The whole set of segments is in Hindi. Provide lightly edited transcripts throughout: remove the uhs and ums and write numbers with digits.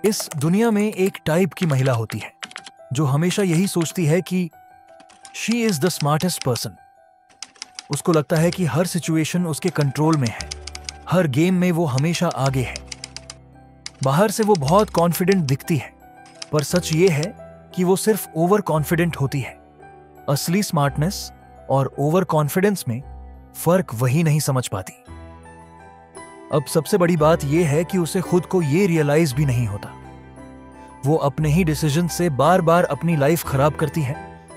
इस दुनिया में एक टाइप की महिला होती है जो हमेशा यही सोचती है कि she is the smartest person. उसको लगता है कि हर सिचुएशन उसके कंट्रोल में है, हर गेम में वो हमेशा आगे है। बाहर से वो बहुत कॉन्फिडेंट दिखती है, पर सच ये है कि वो सिर्फ ओवर कॉन्फिडेंट होती है। असली स्मार्टनेस और ओवर कॉन्फिडेंस में फर्क वही नहीं समझ पाती। अब सबसे बड़ी बात यह है कि उसे खुद को ये रियलाइज भी नहीं होता। वो अपने ही डिसीजन से बार बार अपनी लाइफ खराब करती है,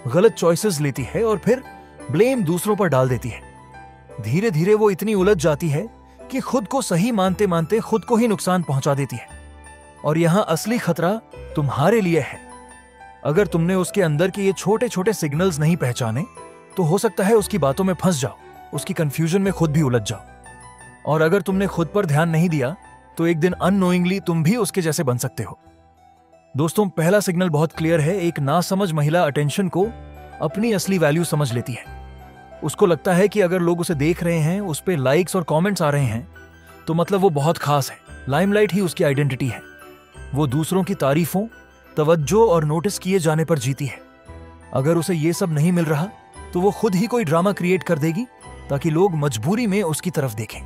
गलत चॉइसेस लेती है और फिर ब्लेम दूसरों पर डाल देती है। धीरे धीरे वो इतनी उलझ जाती है कि खुद को सही मानते मानते खुद को ही नुकसान पहुंचा देती है। और यहां असली खतरा तुम्हारे लिए है। अगर तुमने उसके अंदर के ये छोटे छोटे सिग्नल्स नहीं पहचाने तो हो सकता है उसकी बातों में फंस जाओ, उसकी कंफ्यूजन में खुद भी उलझ जाओ। और अगर तुमने खुद पर ध्यान नहीं दिया तो एक दिन अननोइंगली तुम भी उसके जैसे बन सकते हो। दोस्तों, पहला सिग्नल बहुत क्लियर है। एक नासमझ महिला अटेंशन को अपनी असली वैल्यू समझ लेती है। उसको लगता है कि अगर लोग उसे देख रहे हैं, उस पे लाइक्स और कमेंट्स आ रहे हैं, तो मतलब वो बहुत खास है। लाइमलाइट ही उसकी आइडेंटिटी है। वो दूसरों की तारीफों, तवज्जो और नोटिस किए जाने पर जीती है। अगर उसे ये सब नहीं मिल रहा तो वो खुद ही कोई ड्रामा क्रिएट कर देगी ताकि लोग मजबूरी में उसकी तरफ देखें।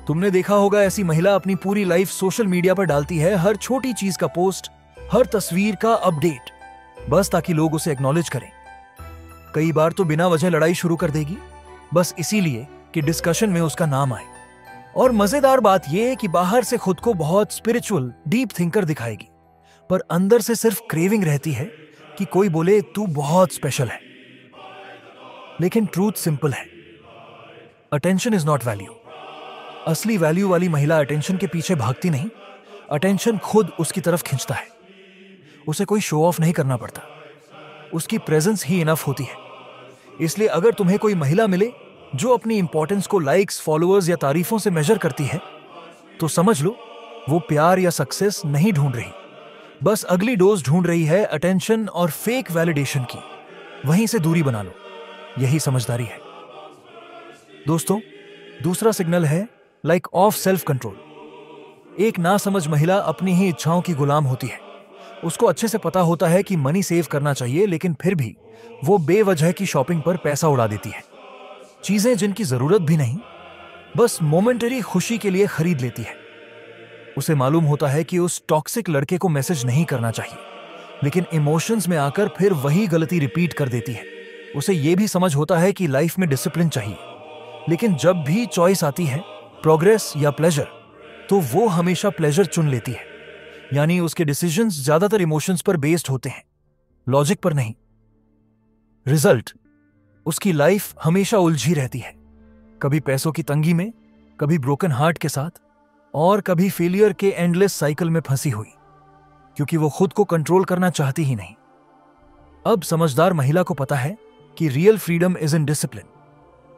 तुमने देखा होगा ऐसी महिला अपनी पूरी लाइफ सोशल मीडिया पर डालती है, हर छोटी चीज का पोस्ट, हर तस्वीर का अपडेट, बस ताकि लोग उसे एक्नॉलेज करें। कई बार तो बिना वजह लड़ाई शुरू कर देगी, बस इसीलिए कि डिस्कशन में उसका नाम आए। और मजेदार बात यह है कि बाहर से खुद को बहुत स्पिरिचुअल, डीप थिंकर दिखाएगी, पर अंदर से सिर्फ क्रेविंग रहती है कि कोई बोले तू बहुत स्पेशल है। लेकिन ट्रूथ सिंपल है, अटेंशन इज नॉट वैल्यू। असली वैल्यू वाली महिला अटेंशन के पीछे भागती नहीं, अटेंशन खुद उसकी तरफ खींचता है। उसे कोई शो ऑफ नहीं करना पड़ता, उसकी प्रेजेंस ही इनफ होती है। इसलिए अगर तुम्हें कोई महिला मिले जो अपनी इंपॉर्टेंस को लाइक्स, फॉलोअर्स या तारीफों से मेजर करती है, तो समझ लो वो प्यार या सक्सेस नहीं ढूंढ रही, बस अगली डोज ढूंढ रही है अटेंशन और फेक वैलिडेशन की। वहीं से दूरी बना लो, यही समझदारी है। दोस्तों, दूसरा सिग्नल है लाइक ऑफ सेल्फ कंट्रोल। एक नासमझ महिला अपनी ही इच्छाओं की गुलाम होती है। उसको अच्छे से पता होता है कि मनी सेव करना चाहिए, लेकिन फिर भी वो बेवजह की शॉपिंग पर पैसा उड़ा देती है। चीजें जिनकी जरूरत भी नहीं, बस मोमेंटरी खुशी के लिए खरीद लेती है। उसे मालूम होता है कि उस टॉक्सिक लड़के को मैसेज नहीं करना चाहिए, लेकिन इमोशंस में आकर फिर वही गलती रिपीट कर देती है। उसे यह भी समझ होता है कि लाइफ में डिसिप्लिन चाहिए, लेकिन जब भी चॉइस आती है, प्रोग्रेस या प्लेजर, तो वो हमेशा प्लेजर चुन लेती है। यानी उसके डिसीजंस ज्यादातर इमोशंस पर बेस्ड होते हैं, लॉजिक पर नहीं। रिजल्ट, उसकी लाइफ हमेशा उलझी रहती है, कभी पैसों की तंगी में, कभी ब्रोकन हार्ट के साथ, और कभी फेलियर के एंडलेस साइकिल में फंसी हुई, क्योंकि वो खुद को कंट्रोल करना चाहती ही नहीं। अब समझदार महिला को पता है कि real freedom is in discipline.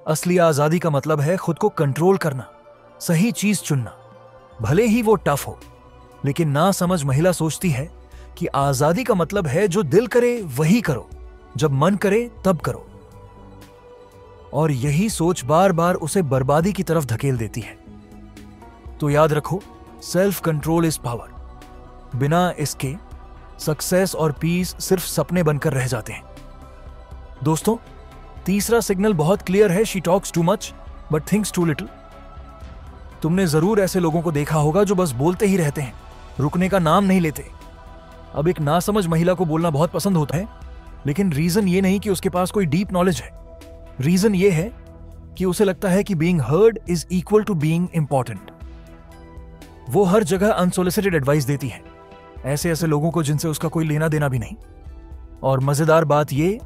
असली आजादी का मतलब है खुद को कंट्रोल करना, सही चीज चुनना, भले ही वो टफ हो। लेकिन ना समझ महिला सोचती है कि आजादी का मतलब है जो दिल करे वही करो, जब मन करे तब करो। और यही सोच बार बार उसे बर्बादी की तरफ धकेल देती है। तो याद रखो, सेल्फ कंट्रोल इज पावर। बिना इसके सक्सेस और पीस सिर्फ सपने बनकर रह जाते हैं। दोस्तों, तीसरा सिग्नल बहुत क्लियर है, she talks too much but thinks too little. तुमने जरूर ऐसे लोगों को देखा होगा जो बस बोलते ही रहते हैं, रुकने का नाम नहीं लेते। अब एक नासमझ महिला को बोलना बहुत पसंद होता है, लेकिन रीजन ये नहीं कि उसके पास कोई डीप नॉलेज है। रीजन ये है कि उसे लगता है कि being heard is equal to being important. वो हर जगह अनसोलिसिटेड एडवाइस देती है, ऐसे ऐसे लोगों को जिनसे उसका कोई लेना देना भी नहीं। और मजेदार बात ये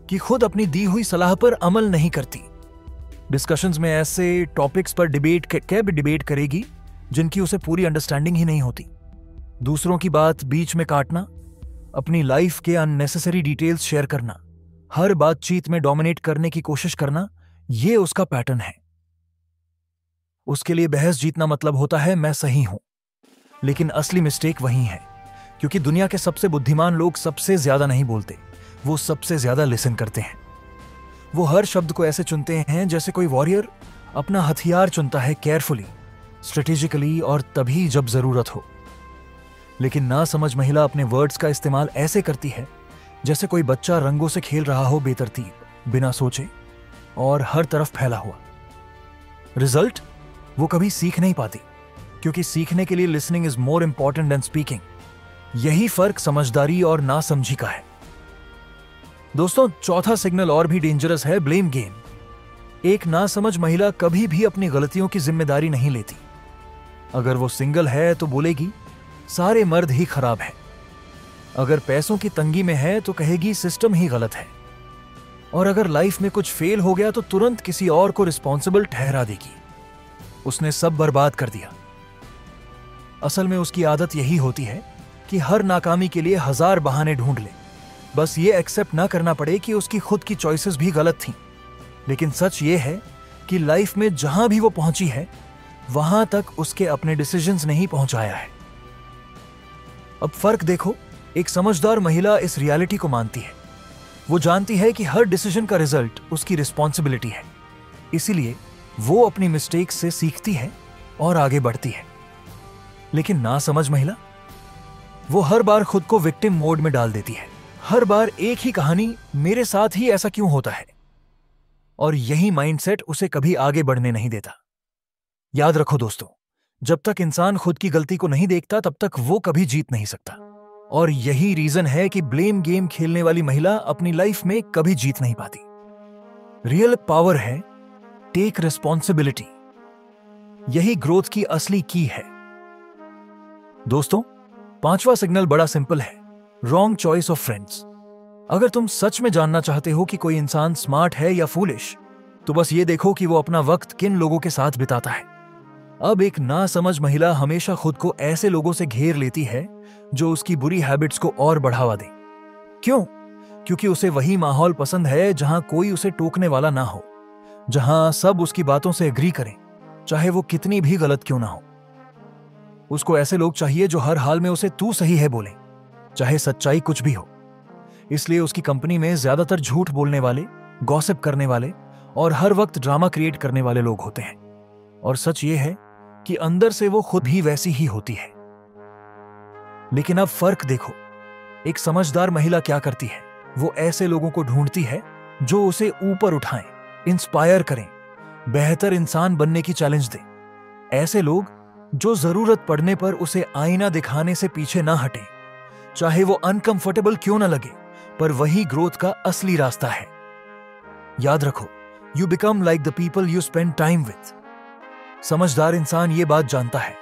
कि खुद अपनी दी हुई सलाह पर अमल नहीं करती। डिस्कशंस में ऐसे टॉपिक्स पर डिबेट करेगी जिनकी उसे पूरी अंडरस्टैंडिंग ही नहीं होती। दूसरों की बात बीच में काटना, अपनी लाइफ के अननेसेसरी डिटेल्स शेयर करना, हर बातचीत में डोमिनेट करने की कोशिश करना, ये उसका पैटर्न है। उसके लिए बहस जीतना मतलब होता है मैं सही हूं। लेकिन असली मिस्टेक वही है, क्योंकि दुनिया के सबसे बुद्धिमान लोग सबसे ज्यादा नहीं बोलते, वो सबसे ज्यादा लिसन करते हैं। वो हर शब्द को ऐसे चुनते हैं जैसे कोई वॉरियर अपना हथियार चुनता है, केयरफुली, स्ट्रेटेजिकली, और तभी जब जरूरत हो। लेकिन ना समझ महिला अपने वर्ड्स का इस्तेमाल ऐसे करती है जैसे कोई बच्चा रंगों से खेल रहा हो बेतरतीब, बिना सोचे और हर तरफ फैला हुआ। रिजल्ट, वो कभी सीख नहीं पाती, क्योंकि सीखने के लिए listening is more important than speaking. यही फर्क समझदारी और नासमझी का है। दोस्तों, चौथा सिग्नल और भी डेंजरस है, ब्लेम गेम। एक नासमझ महिला कभी भी अपनी गलतियों की जिम्मेदारी नहीं लेती। अगर वो सिंगल है तो बोलेगी सारे मर्द ही खराब हैं। अगर पैसों की तंगी में है तो कहेगी सिस्टम ही गलत है। और अगर लाइफ में कुछ फेल हो गया तो तुरंत किसी और को रिस्पॉन्सिबल ठहरा देगी, उसने सब बर्बाद कर दिया। असल में उसकी आदत यही होती है कि हर नाकामी के लिए 1000 बहाने ढूंढ ले, बस ये एक्सेप्ट ना करना पड़े कि उसकी खुद की चॉइसेस भी गलत थीं। लेकिन सच ये है कि लाइफ में जहां भी वो पहुंची है वहां तक उसके अपने डिसीजंस ने ही पहुंचाया है। अब फर्क देखो, एक समझदार महिला इस रियलिटी को मानती है। वो जानती है कि हर डिसीजन का रिजल्ट उसकी रिस्पॉन्सिबिलिटी है, इसीलिए वो अपनी मिस्टेक्स से सीखती है और आगे बढ़ती है। लेकिन नासमझ महिला, वो हर बार खुद को विक्टिम मोड में डाल देती है। हर बार एक ही कहानी, मेरे साथ ही ऐसा क्यों होता है, और यही माइंडसेट उसे कभी आगे बढ़ने नहीं देता। याद रखो दोस्तों, जब तक इंसान खुद की गलती को नहीं देखता तब तक वो कभी जीत नहीं सकता। और यही रीजन है कि ब्लेम गेम खेलने वाली महिला अपनी लाइफ में कभी जीत नहीं पाती। रियल पावर है टेक रिस्पॉन्सिबिलिटी। यही ग्रोथ की असली की है। दोस्तों, पांचवा सिग्नल बड़ा सिंपल है, रॉन्ग चॉइस ऑफ फ्रेंड्स। अगर तुम सच में जानना चाहते हो कि कोई इंसान स्मार्ट है या फूलिश, तो बस ये देखो कि वो अपना वक्त किन लोगों के साथ बिताता है। अब एक नासमझ महिला हमेशा खुद को ऐसे लोगों से घेर लेती है जो उसकी बुरी हैबिट्स को और बढ़ावा दें। क्यों? क्योंकि उसे वही माहौल पसंद है जहां कोई उसे टोकने वाला ना हो, जहां सब उसकी बातों से एग्री करें, चाहे वो कितनी भी गलत क्यों ना हो। उसको ऐसे लोग चाहिए जो हर हाल में उसे तू सही है बोले, चाहे सच्चाई कुछ भी हो। इसलिए उसकी कंपनी में ज्यादातर झूठ बोलने वाले, गॉसिप करने वाले और हर वक्त ड्रामा क्रिएट करने वाले लोग होते हैं। और सच ये है कि अंदर से वो खुद भी वैसी ही होती है। लेकिन अब फर्क देखो, एक समझदार महिला क्या करती है? वो ऐसे लोगों को ढूंढती है जो उसे ऊपर उठाएं, इंस्पायर करें, बेहतर इंसान बनने की चैलेंज दें। ऐसे लोग जो जरूरत पड़ने पर उसे आईना दिखाने से पीछे ना हटें, चाहे वो अनकंफर्टेबल क्यों ना लगे, पर वही ग्रोथ का असली रास्ता है। याद रखो, you become like the people you spend time with. समझदार इंसान ये बात जानता है,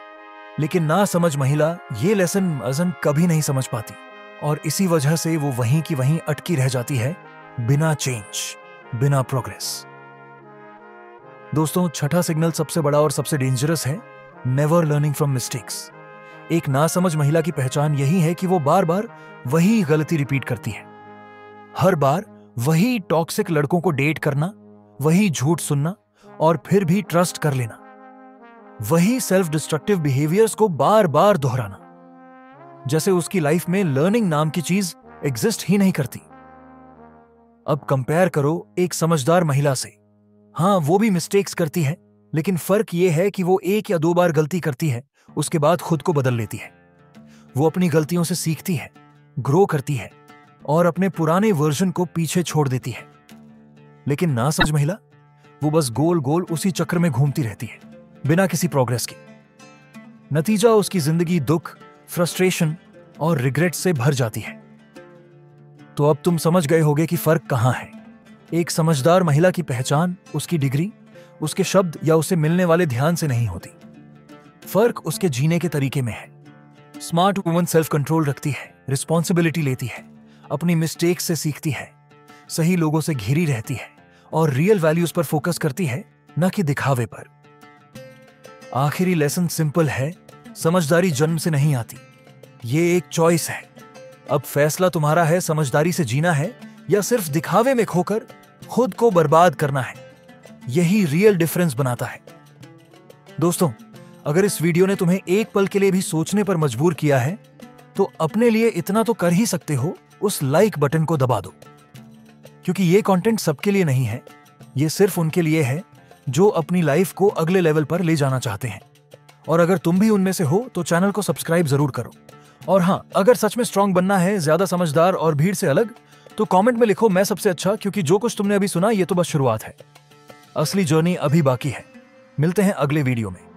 लेकिन नासमझ महिला ये लेसन कभी नहीं समझ पाती, और इसी वजह से वो वहीं की वहीं अटकी रह जाती है, बिना चेंज, बिना प्रोग्रेस। दोस्तों, छठा सिग्नल सबसे बड़ा और सबसे डेंजरस है, नेवर लर्निंग फ्रॉम मिस्टेक्स। एक नासमझ महिला की पहचान यही है कि वो बार बार वही गलती रिपीट करती है। हर बार वही टॉक्सिक लड़कों को डेट करना, वही झूठ सुनना और फिर भी ट्रस्ट कर लेना, वही सेल्फ डिस्ट्रक्टिव बिहेवियर्स को बार बार दोहराना, जैसे उसकी लाइफ में लर्निंग नाम की चीज एग्जिस्ट ही नहीं करती। अब कंपेयर करो एक समझदार महिला से। हां, वो भी मिस्टेक्स करती है, लेकिन फर्क यह है कि वो 1 या 2 बार गलती करती है, उसके बाद खुद को बदल लेती है। वो अपनी गलतियों से सीखती है, ग्रो करती है और अपने पुराने वर्जन को पीछे छोड़ देती है। लेकिन नासमझ महिला, वो बस गोल गोल उसी चक्र में घूमती रहती है, बिना किसी प्रोग्रेस के। नतीजा, उसकी जिंदगी दुख, फ्रस्ट्रेशन और रिग्रेट से भर जाती है। तो अब तुम समझ गए होगे कि फर्क कहां है। एक समझदार महिला की पहचान उसकी डिग्री, उसके शब्द या उसे मिलने वाले ध्यान से नहीं होती। फर्क उसके जीने के तरीके में है। स्मार्ट वुमन सेल्फ कंट्रोल रखती है, रिस्पॉन्सिबिलिटी लेती है, अपनी मिस्टेक्स से सीखती है, सही लोगों से घिरी रहती है और रियल वैल्यूज पर फोकस करती है, न कि दिखावे पर। आखिरी लेसन सिंपल है, समझदारी जन्म से नहीं आती, ये एक चॉइस है। अब फैसला तुम्हारा है, समझदारी से जीना है या सिर्फ दिखावे में खोकर खुद को बर्बाद करना है। यही रियल डिफरेंस बनाता है। दोस्तों, अगर इस वीडियो ने तुम्हें एक पल के लिए भी सोचने पर मजबूर किया है, तो अपने लिए इतना तो कर ही सकते हो, उस लाइक बटन को दबा दो। क्योंकि ये कंटेंट सबके लिए नहीं है, ये सिर्फ उनके लिए है जो अपनी लाइफ को अगले लेवल पर ले जाना चाहते हैं। और अगर तुम भी उनमें से हो तो चैनल को सब्सक्राइब जरूर करो और हाँ, अगर सच में स्ट्रांग बनना है, ज्यादा समझदार और भीड़ से अलग, तो कमेंट में लिखो मैं सबसे अच्छा, क्योंकि जो कुछ तुमने अभी सुना ये तो बस शुरुआत है। असली जर्नी अभी बाकी है। मिलते हैं अगले वीडियो में।